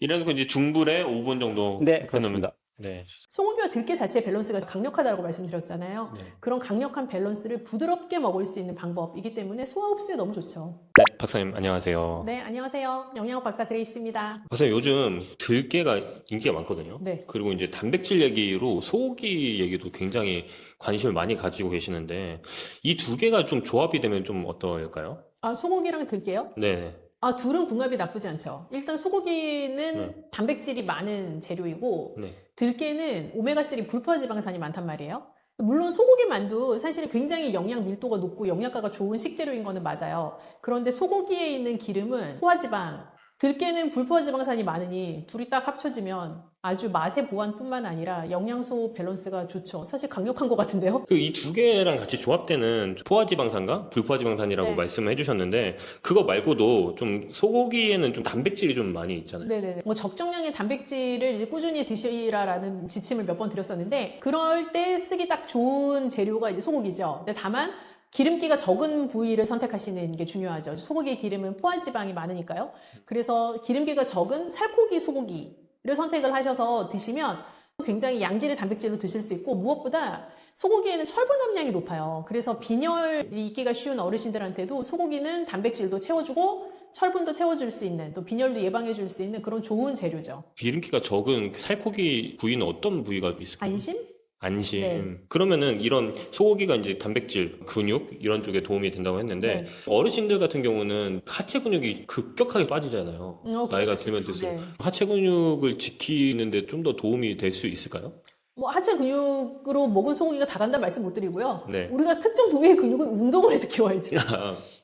이래놓고 이제 중불에 5분 정도 네, 해놓으면. 그렇습니다. 네. 소고기와 들깨 자체의 밸런스가 강력하다고 말씀드렸잖아요. 네. 그런 강력한 밸런스를 부드럽게 먹을 수 있는 방법이기 때문에 소화 흡수에 너무 좋죠. 네, 박사님 안녕하세요. 네, 안녕하세요. 영양학 박사 그레이스입니다. 박사님 요즘 들깨가 인기가 많거든요. 네. 그리고 이제 단백질 얘기로 소고기 얘기도 굉장히 관심을 많이 가지고 계시는데 이 두 개가 좀 조합이 되면 좀 어떨까요? 소고기랑 들깨요? 네. 둘은 궁합이 나쁘지 않죠. 일단 소고기는 네. 단백질이 많은 재료이고 네. 들깨는 오메가3 불포화지방산이 많단 말이에요. 물론 소고기만두 사실 굉장히 영양 밀도가 높고 영양가가 좋은 식재료인 거는 맞아요. 그런데 소고기에 있는 기름은 포화지방, 들깨는 불포화지방산이 많으니 둘이 딱 합쳐지면 아주 맛의 보완뿐만 아니라 영양소 밸런스가 좋죠. 사실 강력한 것 같은데요? 그 이 두 개랑 같이 조합되는 포화지방산과 불포화지방산이라고 네. 말씀을 해주셨는데 그거 말고도 좀 소고기에는 좀 단백질이 좀 많이 있잖아요. 네네네. 뭐 적정량의 단백질을 이제 꾸준히 드시라라는 지침을 몇 번 드렸었는데 그럴 때 쓰기 딱 좋은 재료가 이제 소고기죠. 근데 다만 기름기가 적은 부위를 선택하시는 게 중요하죠. 소고기 기름은 포화지방이 많으니까요. 그래서 기름기가 적은 살코기 소고기를 선택을 하셔서 드시면 굉장히 양질의 단백질로 드실 수 있고 무엇보다 소고기에는 철분 함량이 높아요. 그래서 빈혈이 있기가 쉬운 어르신들한테도 소고기는 단백질도 채워주고 철분도 채워줄 수 있는 또 빈혈도 예방해줄 수 있는 그런 좋은 재료죠. 기름기가 적은 살코기 부위는 어떤 부위가 있을까요? 안심? 안심. 네. 그러면은 이런 소고기가 이제 단백질, 근육 이런 쪽에 도움이 된다고 했는데 네. 어르신들 같은 경우는 하체 근육이 급격하게 빠지잖아요. 나이가 그럴 수 들면 있죠. 들수록 네. 하체 근육을 지키는데 좀 더 도움이 될 수 있을까요? 뭐 하체 근육으로 먹은 소고기가 다 간다는 말씀 못 드리고요. 네. 우리가 특정 부위의 근육은 운동을 해서 키워야지.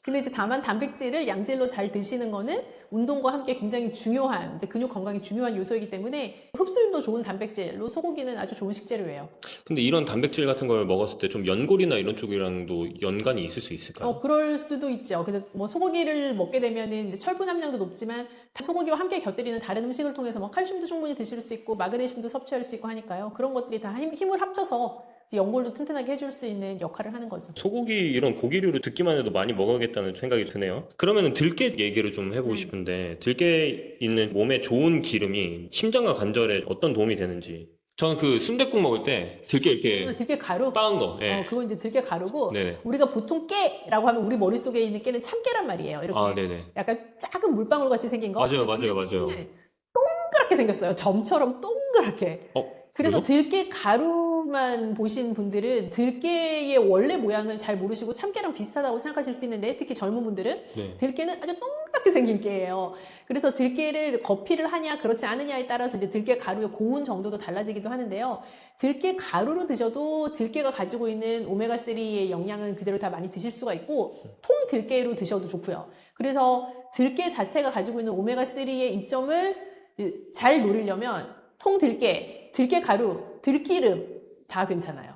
근데 이제 다만 단백질을 양질로 잘 드시는 거는 운동과 함께 굉장히 중요한, 이제 근육 건강에 중요한 요소이기 때문에 흡수율도 좋은 단백질로 소고기는 아주 좋은 식재료예요. 근데 이런 단백질 같은 걸 먹었을 때 좀 연골이나 이런 쪽이랑도 연관이 있을 수 있을까요? 그럴 수도 있죠. 근데 뭐 소고기를 먹게 되면은 이제 철분 함량도 높지만 소고기와 함께 곁들이는 다른 음식을 통해서 뭐 칼슘도 충분히 드실 수 있고 마그네슘도 섭취할 수 있고 하니까요. 그런 것들이 다 힘을 합쳐서 연골도 튼튼하게 해줄 수 있는 역할을 하는 거죠. 소고기 이런 고기류를 듣기만 해도 많이 먹어야겠다는 생각이 드네요. 그러면 들깨 얘기를 좀 해보고 싶은데 들깨에 있는 몸에 좋은 기름이 심장과 관절에 어떤 도움이 되는지. 저는 그 순댓국 먹을 때 들깨 이렇게 들깨 가루? 빻은 거. 예. 그건 이제 들깨 가루고 네네. 우리가 보통 깨라고 하면 우리 머릿속에 있는 깨는 참깨란 말이에요. 이렇게 아, 네네. 약간 작은 물방울 같이 생긴 거. 맞아요, 근데 맞아요, 맞아요. 동그랗게 생겼어요. 점처럼 동그랗게. 그래서 그래요? 들깨 가루만 보신 분들은 들깨의 원래 모양을 잘 모르시고 참깨랑 비슷하다고 생각하실 수 있는데 특히 젊은 분들은 네. 들깨는 아주 동그랗게 생긴 깨예요. 그래서 들깨를 거피를 하냐 그렇지 않느냐에 따라서 이제 들깨 가루의 고운 정도도 달라지기도 하는데요. 들깨 가루로 드셔도 들깨가 가지고 있는 오메가3의 영양은 그대로 다 많이 드실 수가 있고 통 들깨로 드셔도 좋고요. 그래서 들깨 자체가 가지고 있는 오메가3의 이점을 잘 노리려면 통 들깨, 들깨 가루, 들기름 다 괜찮아요.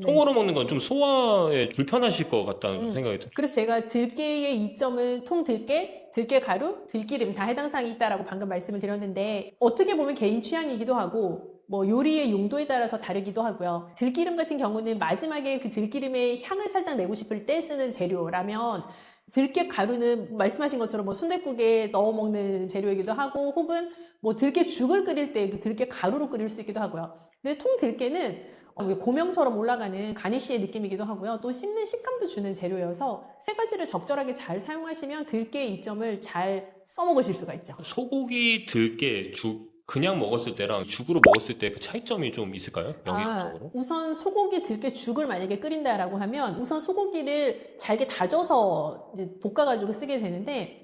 통으로 먹는 건 좀 소화에 불편하실 것 같다는 생각이 들어요. 그래서 제가 들깨의 이점은 통 들깨, 들깨 가루, 들기름 다 해당 사항이 있다라고 방금 말씀을 드렸는데 어떻게 보면 개인 취향이기도 하고 뭐 요리의 용도에 따라서 다르기도 하고요. 들기름 같은 경우는 마지막에 그 들기름의 향을 살짝 내고 싶을 때 쓰는 재료라면 들깨 가루는 말씀하신 것처럼 뭐 순댓국에 넣어 먹는 재료이기도 하고 혹은 뭐 들깨 죽을 끓일 때에도 들깨 가루로 끓일 수 있기도 하고요. 근데 통 들깨는 고명처럼 올라가는 가니쉬의 느낌이기도 하고요. 또 씹는 식감도 주는 재료여서 세 가지를 적절하게 잘 사용하시면 들깨의 이점을 잘 써먹으실 수가 있죠. 소고기, 들깨, 죽 그냥 먹었을 때랑 죽으로 먹었을 때 그 차이점이 좀 있을까요? 영양적으로? 우선 소고기 들깨 죽을 만약에 끓인다라고 하면 우선 소고기를 잘게 다져서 이제 볶아가지고 쓰게 되는데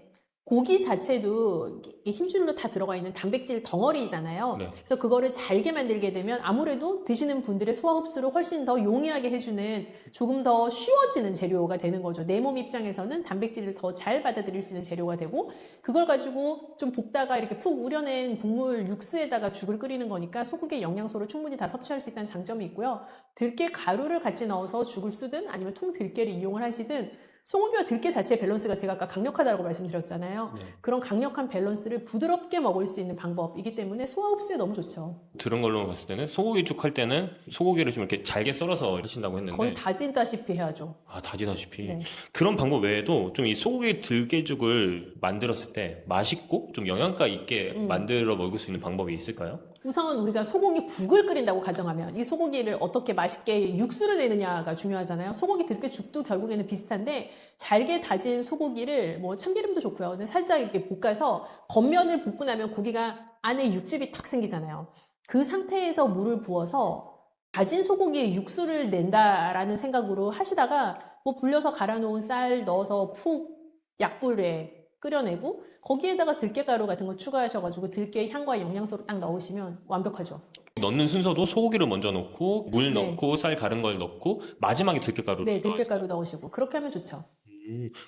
고기 자체도 힘줄로 다 들어가 있는 단백질 덩어리잖아요. 네. 그래서 그거를 잘게 만들게 되면 아무래도 드시는 분들의 소화 흡수를 훨씬 더 용이하게 해주는 조금 더 쉬워지는 재료가 되는 거죠. 내 몸 입장에서는 단백질을 더 잘 받아들일 수 있는 재료가 되고 그걸 가지고 좀 볶다가 이렇게 푹 우려낸 국물 육수에다가 죽을 끓이는 거니까 소고기의 영양소를 충분히 다 섭취할 수 있다는 장점이 있고요. 들깨 가루를 같이 넣어서 죽을 쓰든 아니면 통 들깨를 이용을 하시든 소고기와 들깨 자체의 밸런스가 제가 아까 강력하다고 말씀드렸잖아요. 네. 그런 강력한 밸런스를 부드럽게 먹을 수 있는 방법이기 때문에 소화 흡수에 너무 좋죠. 들은 걸로 봤을 때는 소고기죽 할 때는 소고기를 좀 이렇게 잘게 썰어서 하신다고 했는데 거의 다진다시피 해야죠. 다지다시피 네. 그런 방법 외에도 좀 이 소고기 들깨죽을 만들었을 때 맛있고 좀 영양가 있게 만들어 먹을 수 있는 방법이 있을까요? 우선 우리가 소고기 국을 끓인다고 가정하면 이 소고기를 어떻게 맛있게 육수를 내느냐가 중요하잖아요. 소고기 들깨죽도 결국에는 비슷한데 잘게 다진 소고기를 뭐 참기름도 좋고요. 근데 살짝 이렇게 볶아서 겉면을 볶고 나면 고기가 안에 육즙이 탁 생기잖아요. 그 상태에서 물을 부어서 다진 소고기에 육수를 낸다라는 생각으로 하시다가 뭐 불려서 갈아놓은 쌀 넣어서 푹 약불에 끓여내고 거기에다가 들깨가루 같은 거 추가하셔가지고 들깨의 향과 영양소를 딱 넣으시면 완벽하죠. 넣는 순서도 소고기를 먼저 넣고 물 네. 넣고 쌀 갈은 걸 넣고 마지막에 들깨가루. 네, 들깨가루 넣으시고 그렇게 하면 좋죠.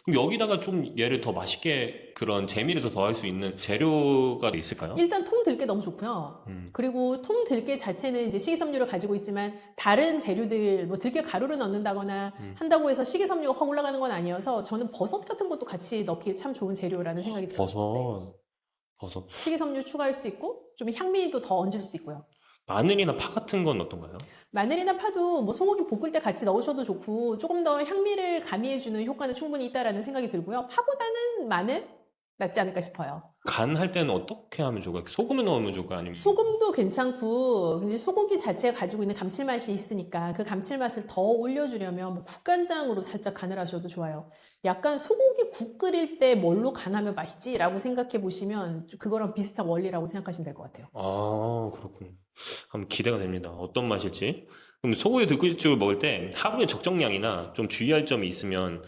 그럼 여기다가 좀 얘를 더 맛있게 그런 재미를 더 더할 수 있는 재료가 있을까요? 일단 통 들깨 너무 좋고요. 그리고 통 들깨 자체는 이제 식이섬유를 가지고 있지만 다른 재료들 뭐 들깨 가루를 넣는다거나 한다고 해서 식이섬유가 확 올라가는 건 아니어서 저는 버섯 같은 것도 같이 넣기 참 좋은 재료라는 생각이 들어요. 버섯. 식이섬유 추가할 수 있고 좀 향미도 더 얹을 수 있고요. 마늘이나 파 같은 건 어떤가요? 마늘이나 파도 뭐 소고기 볶을 때 같이 넣으셔도 좋고 조금 더 향미를 가미해주는 효과는 충분히 있다라는 생각이 들고요. 파보다는 마늘 낫지 않을까 싶어요. 간 할 때는 어떻게 하면 좋을까요? 소금을 넣으면 좋을까요? 아니면 소금도 괜찮고 근데 소고기 자체가 가지고 있는 감칠맛이 있으니까 그 감칠맛을 더 올려주려면 뭐 국간장으로 살짝 간을 하셔도 좋아요. 약간 소고기 국 끓일 때 뭘로 간하면 맛있지? 라고 생각해 보시면 그거랑 비슷한 원리라고 생각하시면 될 것 같아요. 아, 그렇군요. 한번 기대가 됩니다. 어떤 맛일지. 그럼 소고기 들깨죽을 먹을 때 하루에 적정량이나 좀 주의할 점이 있으면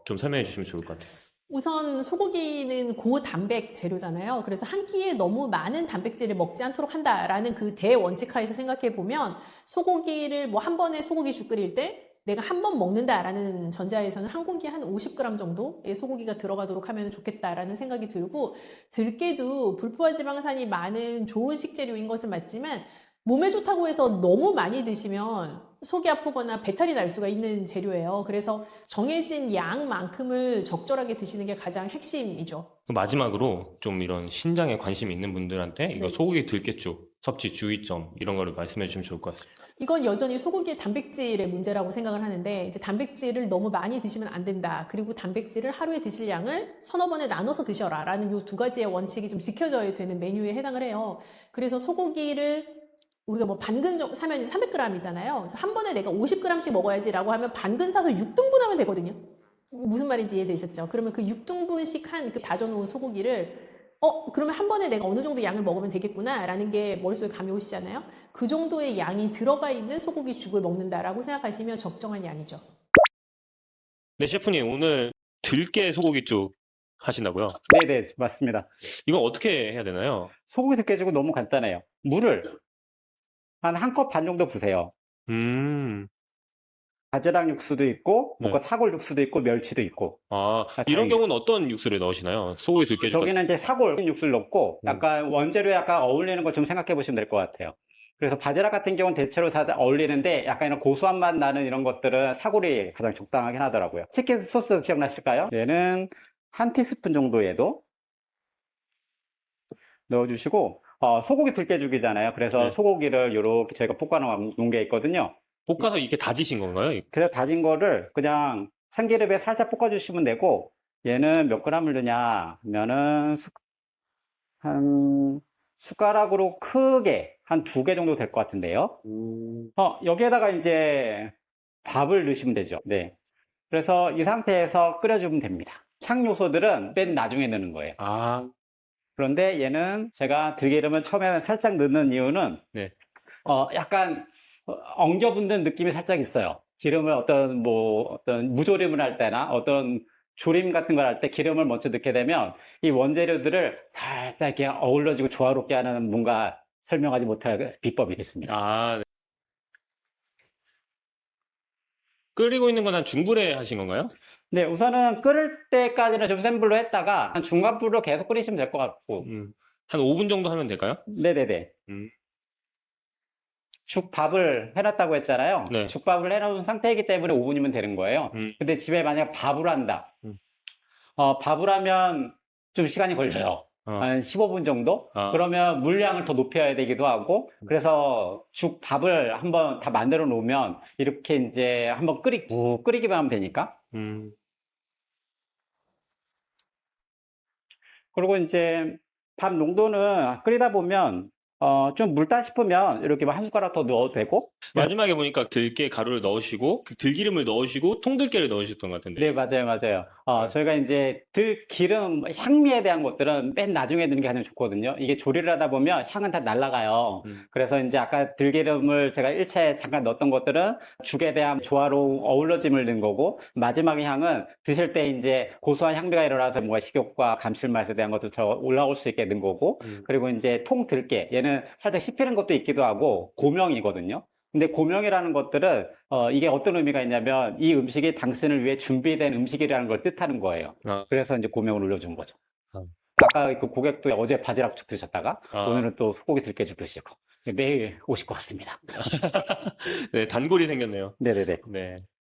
좀 설명해 주시면 좋을 것 같아요. 우선 소고기는 고단백 재료잖아요. 그래서 한 끼에 너무 많은 단백질을 먹지 않도록 한다라는 그 대원칙 하에서 생각해 보면 소고기를 뭐 한 번에 소고기 죽 끓일 때 내가 한 번 먹는다라는 전자에서는 한 공기에 한 50g 정도의 소고기가 들어가도록 하면 좋겠다라는 생각이 들고, 들깨도 불포화 지방산이 많은 좋은 식재료인 것은 맞지만 몸에 좋다고 해서 너무 많이 드시면 속이 아프거나 배탈이 날 수가 있는 재료예요. 그래서 정해진 양만큼을 적절하게 드시는 게 가장 핵심이죠. 마지막으로 좀 이런 신장에 관심이 있는 분들한테 이거 네. 소고기 들깨죽 섭취 주의점 이런 거를 말씀해 주시면 좋을 것 같습니다. 이건 여전히 소고기의 단백질의 문제라고 생각을 하는데, 이제 단백질을 너무 많이 드시면 안 된다. 그리고 단백질을 하루에 드실 양을 서너 번에 나눠서 드셔라. 라는 이 두 가지의 원칙이 좀 지켜져야 되는 메뉴에 해당을 해요. 그래서 소고기를 우리가 뭐 반근 정도 사면 300g이잖아요. 그래서 한 번에 내가 50g씩 먹어야지라고 하면 반근 사서 6등분 하면 되거든요. 무슨 말인지 이해되셨죠? 그러면 그 6등분씩 한 그 다져놓은 소고기를 그러면 한 번에 내가 어느 정도 양을 먹으면 되겠구나라는 게 머릿속에 감이 오시잖아요. 그 정도의 양이 들어가 있는 소고기 죽을 먹는다라고 생각하시면 적정한 양이죠. 네, 셰프님 오늘 들깨 소고기죽 하신다고요? 네네, 맞습니다. 이거 어떻게 해야 되나요? 소고기 들깨죽은 너무 간단해요. 물을 한 컵 반 정도 부으세요. 바지락 육수도 있고, 네. 사골 육수도 있고, 멸치도 있고. 이런 다행이네. 경우는 어떤 육수를 넣으시나요? 소고기 들깨죽. 저기는 이제 사골 육수를 넣고, 약간 원재료에 약간 어울리는 걸 좀 생각해 보시면 될 것 같아요. 그래서 바지락 같은 경우는 대체로 다 어울리는데, 약간 이런 고소한 맛 나는 이런 것들은 사골이 가장 적당하긴 하더라고요. 치킨 소스 기억나실까요? 얘는 한 티스푼 정도에도 넣어주시고, 소고기 들깨죽이잖아요. 그래서 네. 소고기를 이렇게 저희가 볶아 놓은 게 있거든요. 볶아서 이렇게 다지신 건가요? 그래서 다진 거를 그냥 참기름에 살짝 볶아주시면 되고, 얘는 몇 g을 넣냐 하면은 한 숟가락으로 크게 한 2개 정도 될 것 같은데요. 여기에다가 이제 밥을 넣으시면 되죠. 네. 그래서 이 상태에서 끓여주면 됩니다. 향 요소들은 맨 나중에 넣는 거예요. 그런데 얘는 제가 들기름을 처음에 살짝 넣는 이유는 네. 약간 엉겨붙는 느낌이 살짝 있어요. 기름을 어떤 무조림을 할 때나 어떤 조림 같은 걸 할 때 기름을 먼저 넣게 되면 이 원재료들을 살짝 이렇게 어우러지고 조화롭게 하는 뭔가 설명하지 못할 비법이 있습니다. 네. 끓이고 있는 건 한 중불에 하신 건가요? 네, 우선은 끓을 때까지는 좀 센 불로 했다가 한 중간불로 계속 끓이시면 될 것 같고. 한 5분 정도 하면 될까요? 네네네. 죽밥을 해놨다고 했잖아요. 네. 죽밥을 해놓은 상태이기 때문에 5분이면 되는 거예요. 근데 집에 만약 밥을 한다. 밥을 하면 좀 시간이 걸려요. 한 15분 정도? 그러면 물량을 더 높여야 되기도 하고, 그래서 죽밥을 한번 다 만들어 놓으면 이렇게 이제 한번 끓이기만 하면 되니까. 그리고 이제 밥 농도는 끓이다 보면 좀 묽다 싶으면 이렇게 한 숟가락 더 넣어도 되고. 마지막에 보니까 들깨 가루를 넣으시고 그 들기름을 넣으시고 통들깨를 넣으셨던 것 같은데. 네, 맞아요. 저희가 이제 들기름, 향미에 대한 것들은 맨 나중에 넣는 게 가장 좋거든요. 이게 조리를 하다 보면 향은 다 날아가요. 그래서 이제 아까 들기름을 제가 1차에 잠깐 넣었던 것들은 죽에 대한 조화로운 어우러짐을 넣은 거고, 마지막의 향은 드실 때 이제 고소한 향미가 일어나서 뭔가 식욕과 감칠맛에 대한 것도 더 올라올 수 있게 넣은 거고, 그리고 이제 통들깨, 얘는 살짝 씹히는 것도 있기도 하고 고명이거든요. 근데 고명이라는 것들은 이게 어떤 의미가 있냐면 이 음식이 당신을 위해 준비된 음식이라는 걸 뜻하는 거예요. 그래서 이제 고명을 올려준 거죠. 아까 그 고객도 어제 바지락죽 드셨다가 오늘은 또 소고기 들깨죽 드시고 매일 오실 것 같습니다. 네, 단골이 생겼네요. 네네네. 네.